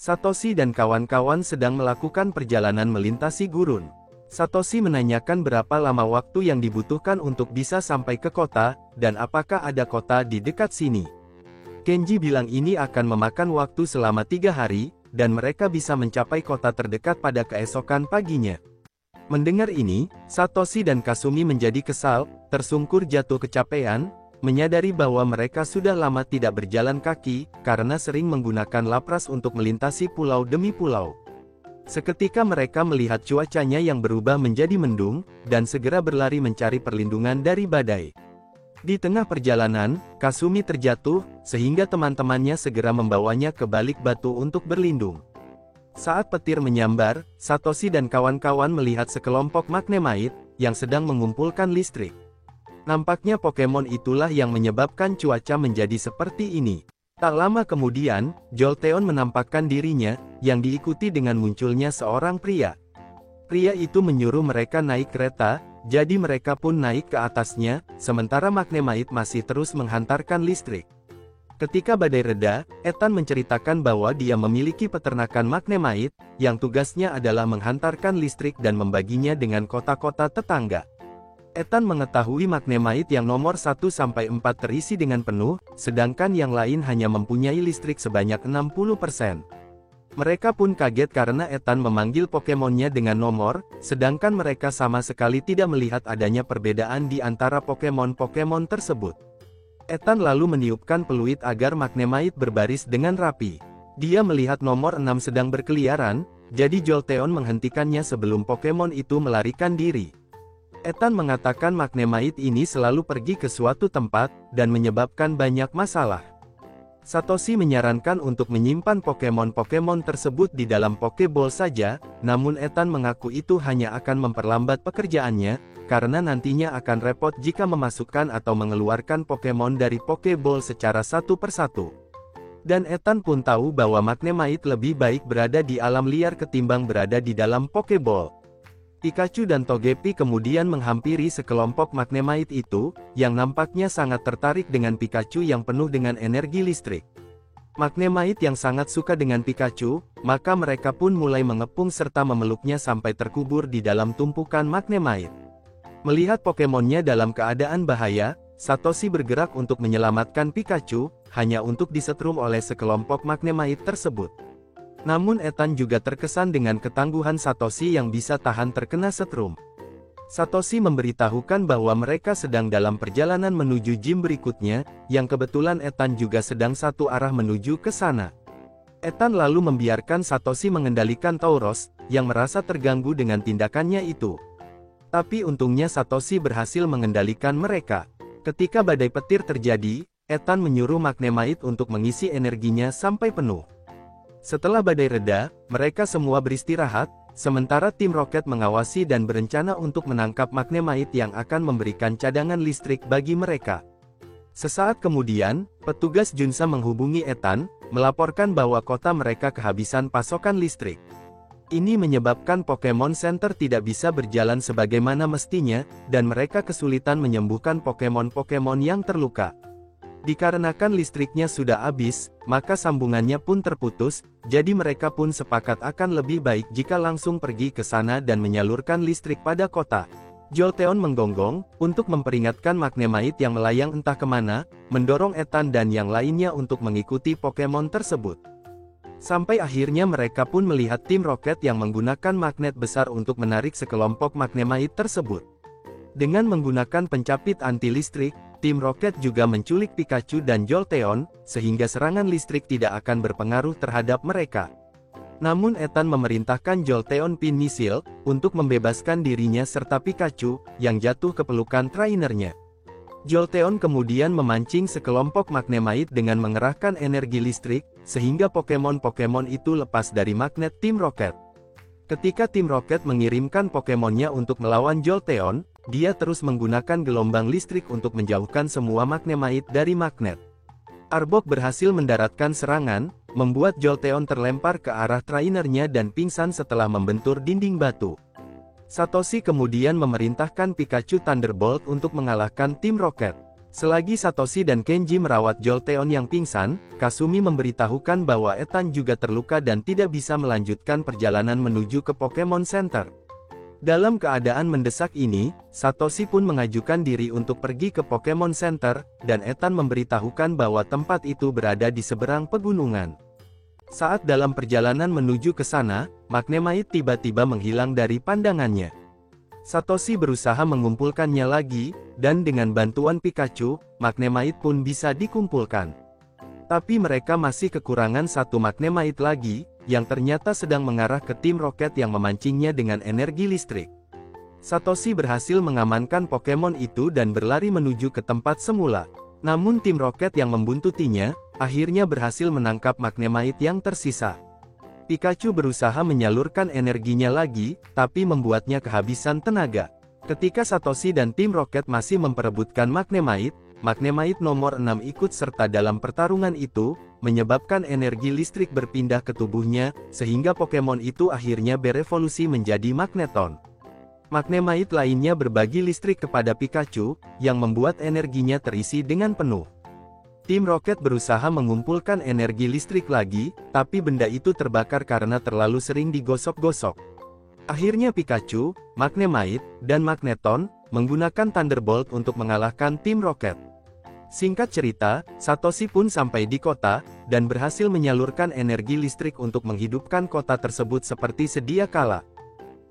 Satoshi dan kawan-kawan sedang melakukan perjalanan melintasi gurun. Satoshi menanyakan berapa lama waktu yang dibutuhkan untuk bisa sampai ke kota, dan apakah ada kota di dekat sini. Kenji bilang ini akan memakan waktu selama 3 hari, dan mereka bisa mencapai kota terdekat pada keesokan paginya. Mendengar ini, Satoshi dan Kasumi menjadi kesal, tersungkur jatuh kecapean, menyadari bahwa mereka sudah lama tidak berjalan kaki, karena sering menggunakan lapras untuk melintasi pulau demi pulau. Seketika mereka melihat cuacanya yang berubah menjadi mendung, dan segera berlari mencari perlindungan dari badai. Di tengah perjalanan, Kasumi terjatuh, sehingga teman-temannya segera membawanya ke balik batu untuk berlindung. Saat petir menyambar, Satoshi dan kawan-kawan melihat sekelompok Magnemite, yang sedang mengumpulkan listrik. Nampaknya Pokemon itulah yang menyebabkan cuaca menjadi seperti ini. Tak lama kemudian, Jolteon menampakkan dirinya, yang diikuti dengan munculnya seorang pria. Pria itu menyuruh mereka naik kereta, jadi mereka pun naik ke atasnya, sementara Magnemite masih terus menghantarkan listrik. Ketika badai reda, Ethan menceritakan bahwa dia memiliki peternakan Magnemite, yang tugasnya adalah menghantarkan listrik dan membaginya dengan kota-kota tetangga. Ethan mengetahui Magnemite yang nomor 1-4 terisi dengan penuh, sedangkan yang lain hanya mempunyai listrik sebanyak 60%. Mereka pun kaget karena Ethan memanggil Pokemonnya dengan nomor, sedangkan mereka sama sekali tidak melihat adanya perbedaan di antara Pokemon-Pokemon tersebut. Ethan lalu meniupkan peluit agar Magnemite berbaris dengan rapi. Dia melihat nomor 6 sedang berkeliaran, jadi Jolteon menghentikannya sebelum Pokemon itu melarikan diri. Ethan mengatakan Magnemite ini selalu pergi ke suatu tempat, dan menyebabkan banyak masalah. Satoshi menyarankan untuk menyimpan Pokemon-Pokemon tersebut di dalam Pokeball saja, namun Ethan mengaku itu hanya akan memperlambat pekerjaannya, karena nantinya akan repot jika memasukkan atau mengeluarkan Pokemon dari Pokeball secara satu persatu. Dan Ethan pun tahu bahwa Magnemite lebih baik berada di alam liar ketimbang berada di dalam Pokeball. Pikachu dan Togepi kemudian menghampiri sekelompok Magnemite itu, yang nampaknya sangat tertarik dengan Pikachu yang penuh dengan energi listrik. Magnemite yang sangat suka dengan Pikachu, maka mereka pun mulai mengepung serta memeluknya sampai terkubur di dalam tumpukan Magnemite. Melihat Pokemonnya dalam keadaan bahaya, Satoshi bergerak untuk menyelamatkan Pikachu, hanya untuk disetrum oleh sekelompok Magnemite tersebut. Namun Ethan juga terkesan dengan ketangguhan Satoshi yang bisa tahan terkena setrum. Satoshi memberitahukan bahwa mereka sedang dalam perjalanan menuju gym berikutnya, yang kebetulan Ethan juga sedang satu arah menuju ke sana. Ethan lalu membiarkan Satoshi mengendalikan Tauros, yang merasa terganggu dengan tindakannya itu. Tapi untungnya Satoshi berhasil mengendalikan mereka. Ketika badai petir terjadi, Ethan menyuruh Magnemite untuk mengisi energinya sampai penuh. Setelah badai reda, mereka semua beristirahat, sementara tim Rocket mengawasi dan berencana untuk menangkap Magnemite yang akan memberikan cadangan listrik bagi mereka. Sesaat kemudian, petugas Junsa menghubungi Ethan, melaporkan bahwa kota mereka kehabisan pasokan listrik. Ini menyebabkan Pokemon Center tidak bisa berjalan sebagaimana mestinya, dan mereka kesulitan menyembuhkan Pokemon-Pokemon yang terluka. Dikarenakan listriknya sudah habis, maka sambungannya pun terputus, jadi mereka pun sepakat akan lebih baik jika langsung pergi ke sana dan menyalurkan listrik pada kota. Jolteon menggonggong, untuk memperingatkan Magnemite yang melayang entah kemana, mendorong Ethan dan yang lainnya untuk mengikuti Pokemon tersebut. Sampai akhirnya mereka pun melihat tim Rocket yang menggunakan magnet besar untuk menarik sekelompok Magnemite tersebut. Dengan menggunakan pencapit anti-listrik, tim Rocket juga menculik Pikachu dan Jolteon, sehingga serangan listrik tidak akan berpengaruh terhadap mereka. Namun Ethan memerintahkan Jolteon Pinmisil, untuk membebaskan dirinya serta Pikachu, yang jatuh ke pelukan trainernya. Jolteon kemudian memancing sekelompok Magnemite dengan mengerahkan energi listrik, sehingga Pokemon-Pokemon itu lepas dari magnet tim Rocket. Ketika tim Rocket mengirimkan Pokemonnya untuk melawan Jolteon, dia terus menggunakan gelombang listrik untuk menjauhkan semua Magnemite dari magnet. Arbok berhasil mendaratkan serangan, membuat Jolteon terlempar ke arah trainernya dan pingsan setelah membentur dinding batu. Satoshi kemudian memerintahkan Pikachu Thunderbolt untuk mengalahkan tim Rocket. Selagi Satoshi dan Kenji merawat Jolteon yang pingsan, Kasumi memberitahukan bahwa Ethan juga terluka dan tidak bisa melanjutkan perjalanan menuju ke Pokemon Center. Dalam keadaan mendesak ini, Satoshi pun mengajukan diri untuk pergi ke Pokemon Center, dan Ethan memberitahukan bahwa tempat itu berada di seberang pegunungan. Saat dalam perjalanan menuju ke sana, Magnemite tiba-tiba menghilang dari pandangannya. Satoshi berusaha mengumpulkannya lagi, dan dengan bantuan Pikachu, Magnemite pun bisa dikumpulkan. Tapi mereka masih kekurangan satu Magnemite lagi, yang ternyata sedang mengarah ke tim Rocket yang memancingnya dengan energi listrik. Satoshi berhasil mengamankan Pokemon itu dan berlari menuju ke tempat semula. Namun tim Rocket yang membuntutinya, akhirnya berhasil menangkap Magnemite yang tersisa. Pikachu berusaha menyalurkan energinya lagi, tapi membuatnya kehabisan tenaga. Ketika Satoshi dan tim Rocket masih memperebutkan Magnemite, Magnemite nomor 6 ikut serta dalam pertarungan itu, menyebabkan energi listrik berpindah ke tubuhnya, sehingga Pokemon itu akhirnya berevolusi menjadi Magneton. Magnemite lainnya berbagi listrik kepada Pikachu, yang membuat energinya terisi dengan penuh. Tim Rocket berusaha mengumpulkan energi listrik lagi, tapi benda itu terbakar karena terlalu sering digosok-gosok. Akhirnya Pikachu, Magnemite, dan Magneton, menggunakan Thunderbolt untuk mengalahkan tim Rocket. Singkat cerita, Satoshi pun sampai di kota, dan berhasil menyalurkan energi listrik untuk menghidupkan kota tersebut seperti sedia kala.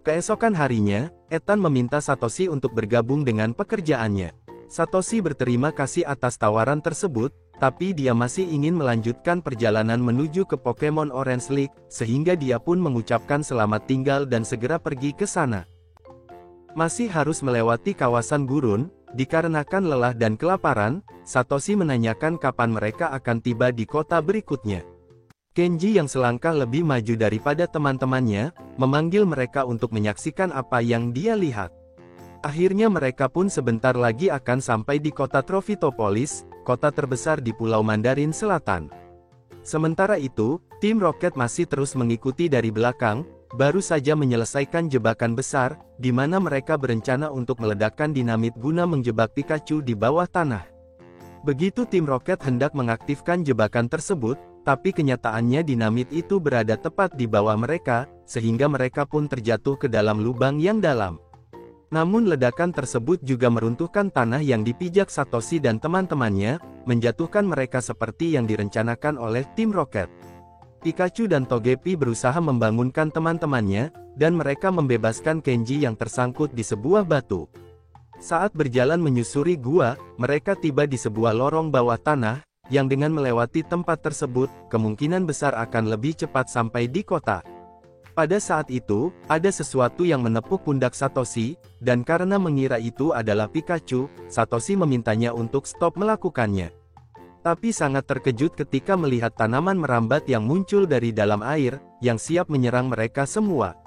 Keesokan harinya, Ethan meminta Satoshi untuk bergabung dengan pekerjaannya. Satoshi berterima kasih atas tawaran tersebut, tapi dia masih ingin melanjutkan perjalanan menuju ke Pokemon Orange League, sehingga dia pun mengucapkan selamat tinggal dan segera pergi ke sana. Masih harus melewati kawasan gurun, dikarenakan lelah dan kelaparan, Satoshi menanyakan kapan mereka akan tiba di kota berikutnya. Kenji yang selangkah lebih maju daripada teman-temannya, memanggil mereka untuk menyaksikan apa yang dia lihat. Akhirnya mereka pun sebentar lagi akan sampai di kota Tropitopolis, kota terbesar di Pulau Mandarin Selatan. Sementara itu, tim Rocket masih terus mengikuti dari belakang, baru saja menyelesaikan jebakan besar, di mana mereka berencana untuk meledakkan dinamit guna menjebak Pikachu di bawah tanah. Begitu tim Rocket hendak mengaktifkan jebakan tersebut, tapi kenyataannya dinamit itu berada tepat di bawah mereka, sehingga mereka pun terjatuh ke dalam lubang yang dalam. Namun ledakan tersebut juga meruntuhkan tanah yang dipijak Satoshi dan teman-temannya, menjatuhkan mereka seperti yang direncanakan oleh tim Rocket. Pikachu dan Togepi berusaha membangunkan teman-temannya, dan mereka membebaskan Kenji yang tersangkut di sebuah batu. Saat berjalan menyusuri gua, mereka tiba di sebuah lorong bawah tanah, yang dengan melewati tempat tersebut, kemungkinan besar akan lebih cepat sampai di kota. Pada saat itu, ada sesuatu yang menepuk pundak Satoshi, dan karena mengira itu adalah Pikachu, Satoshi memintanya untuk stop melakukannya. Tapi sangat terkejut ketika melihat tanaman merambat yang muncul dari dalam air, yang siap menyerang mereka semua.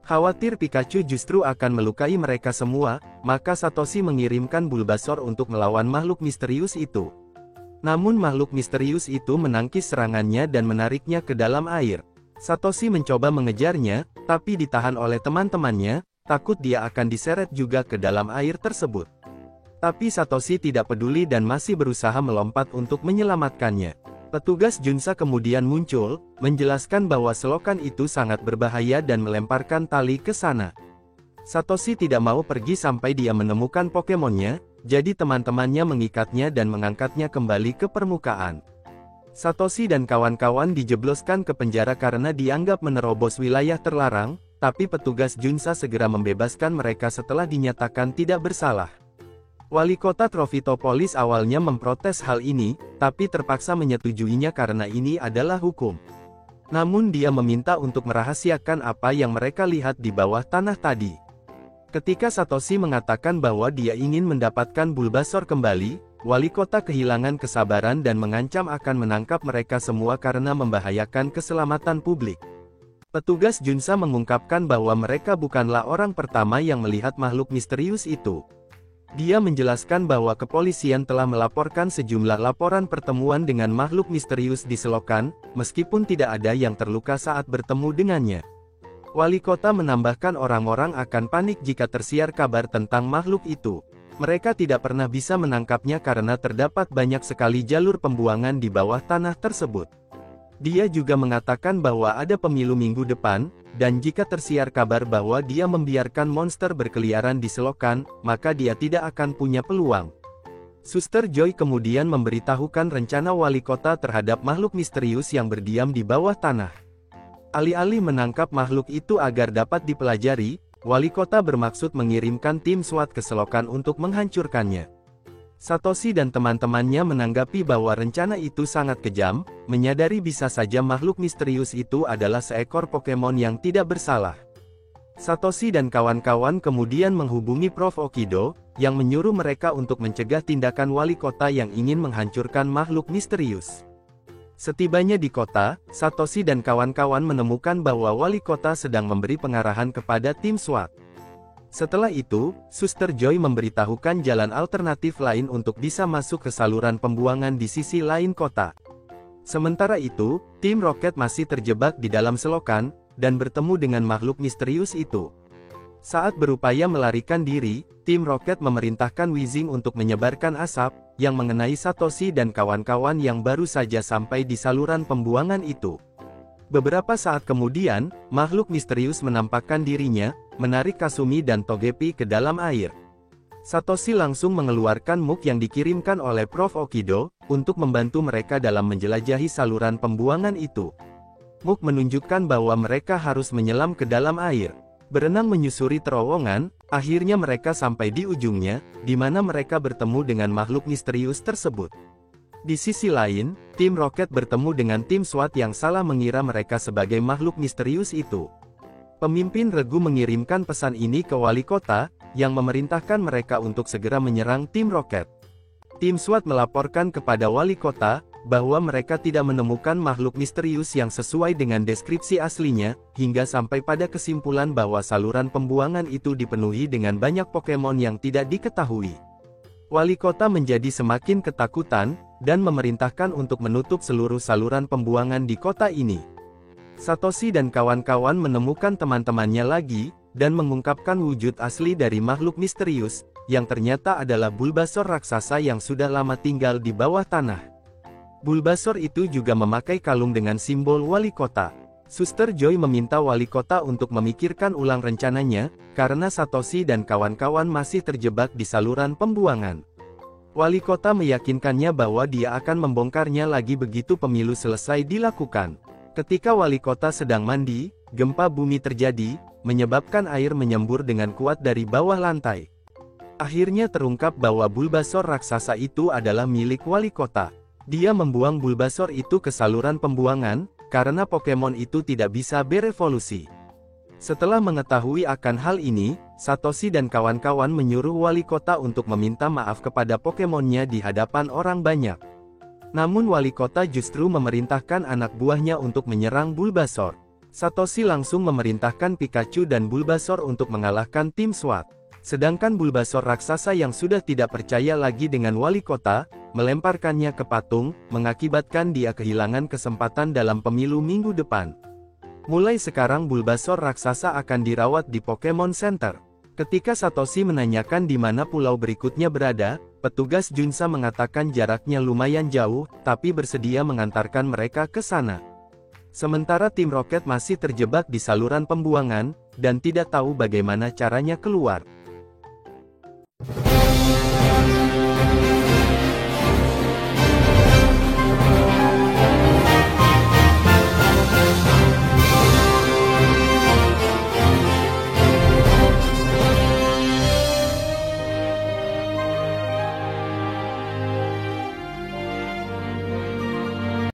Khawatir Pikachu justru akan melukai mereka semua, maka Satoshi mengirimkan Bulbasaur untuk melawan makhluk misterius itu. Namun makhluk misterius itu menangkis serangannya dan menariknya ke dalam air. Satoshi mencoba mengejarnya, tapi ditahan oleh teman-temannya, takut dia akan diseret juga ke dalam air tersebut. Tapi Satoshi tidak peduli dan masih berusaha melompat untuk menyelamatkannya. Petugas Junsa kemudian muncul, menjelaskan bahwa selokan itu sangat berbahaya dan melemparkan tali ke sana. Satoshi tidak mau pergi sampai dia menemukan Pokemonnya, jadi teman-temannya mengikatnya dan mengangkatnya kembali ke permukaan. Satoshi dan kawan-kawan dijebloskan ke penjara karena dianggap menerobos wilayah terlarang, tapi petugas Junsa segera membebaskan mereka setelah dinyatakan tidak bersalah. Wali kota Tropitopolis awalnya memprotes hal ini, tapi terpaksa menyetujuinya karena ini adalah hukum. Namun dia meminta untuk merahasiakan apa yang mereka lihat di bawah tanah tadi. Ketika Satoshi mengatakan bahwa dia ingin mendapatkan Bulbasaur kembali, wali kota kehilangan kesabaran dan mengancam akan menangkap mereka semua karena membahayakan keselamatan publik. Petugas Junsa mengungkapkan bahwa mereka bukanlah orang pertama yang melihat makhluk misterius itu. Dia menjelaskan bahwa kepolisian telah melaporkan sejumlah laporan pertemuan dengan makhluk misterius di selokan, meskipun tidak ada yang terluka saat bertemu dengannya. Wali kota menambahkan orang-orang akan panik jika tersiar kabar tentang makhluk itu. Mereka tidak pernah bisa menangkapnya karena terdapat banyak sekali jalur pembuangan di bawah tanah tersebut. Dia juga mengatakan bahwa ada pemilu minggu depan, dan jika tersiar kabar bahwa dia membiarkan monster berkeliaran di selokan, maka dia tidak akan punya peluang. Suster Joy kemudian memberitahukan rencana wali kota terhadap makhluk misterius yang berdiam di bawah tanah. Alih-alih menangkap makhluk itu agar dapat dipelajari, wali kota bermaksud mengirimkan tim SWAT ke selokan untuk menghancurkannya. Satoshi dan teman-temannya menanggapi bahwa rencana itu sangat kejam, menyadari bisa saja makhluk misterius itu adalah seekor Pokemon yang tidak bersalah. Satoshi dan kawan-kawan kemudian menghubungi Prof. Okido, yang menyuruh mereka untuk mencegah tindakan wali kota yang ingin menghancurkan makhluk misterius. Setibanya di kota, Satoshi dan kawan-kawan menemukan bahwa wali kota sedang memberi pengarahan kepada tim SWAT. Setelah itu, Suster Joy memberitahukan jalan alternatif lain untuk bisa masuk ke saluran pembuangan di sisi lain kota. Sementara itu, tim Rocket masih terjebak di dalam selokan, dan bertemu dengan makhluk misterius itu. Saat berupaya melarikan diri, tim Rocket memerintahkan Weezing untuk menyebarkan asap, yang mengenai Satoshi dan kawan-kawan yang baru saja sampai di saluran pembuangan itu. Beberapa saat kemudian, makhluk misterius menampakkan dirinya, menarik Kasumi dan Togepi ke dalam air. Satoshi langsung mengeluarkan MOOC yang dikirimkan oleh Prof. Okido, untuk membantu mereka dalam menjelajahi saluran pembuangan itu. MOOC menunjukkan bahwa mereka harus menyelam ke dalam air. Berenang menyusuri terowongan, akhirnya mereka sampai di ujungnya, di mana mereka bertemu dengan makhluk misterius tersebut. Di sisi lain, tim Rocket bertemu dengan tim SWAT yang salah mengira mereka sebagai makhluk misterius itu. Pemimpin regu mengirimkan pesan ini ke wali kota, yang memerintahkan mereka untuk segera menyerang tim Rocket. Tim SWAT melaporkan kepada wali kota, bahwa mereka tidak menemukan makhluk misterius yang sesuai dengan deskripsi aslinya, hingga sampai pada kesimpulan bahwa saluran pembuangan itu dipenuhi dengan banyak Pokemon yang tidak diketahui. Wali kota menjadi semakin ketakutan, dan memerintahkan untuk menutup seluruh saluran pembuangan di kota ini. Satoshi dan kawan-kawan menemukan teman-temannya lagi, dan mengungkapkan wujud asli dari makhluk misterius, yang ternyata adalah Bulbasaur raksasa yang sudah lama tinggal di bawah tanah. Bulbasaur itu juga memakai kalung dengan simbol wali kota. Suster Joy meminta wali kota untuk memikirkan ulang rencananya, karena Satoshi dan kawan-kawan masih terjebak di saluran pembuangan. Wali kota meyakinkannya bahwa dia akan membongkarnya lagi begitu pemilu selesai dilakukan. Ketika wali kota sedang mandi, gempa bumi terjadi, menyebabkan air menyembur dengan kuat dari bawah lantai. Akhirnya terungkap bahwa Bulbasaur raksasa itu adalah milik wali kota. Dia membuang Bulbasaur itu ke saluran pembuangan, karena Pokemon itu tidak bisa berevolusi. Setelah mengetahui akan hal ini, Satoshi dan kawan-kawan menyuruh wali kota untuk meminta maaf kepada Pokemonnya di hadapan orang banyak. Namun wali kota justru memerintahkan anak buahnya untuk menyerang Bulbasaur. Satoshi langsung memerintahkan Pikachu dan Bulbasaur untuk mengalahkan tim SWAT. Sedangkan Bulbasaur raksasa yang sudah tidak percaya lagi dengan wali kota, melemparkannya ke patung, mengakibatkan dia kehilangan kesempatan dalam pemilu minggu depan. Mulai sekarang Bulbasaur raksasa akan dirawat di Pokemon Center. Ketika Satoshi menanyakan di mana pulau berikutnya berada, petugas Junsa mengatakan jaraknya lumayan jauh, tapi bersedia mengantarkan mereka ke sana. Sementara tim Rocket masih terjebak di saluran pembuangan, dan tidak tahu bagaimana caranya keluar.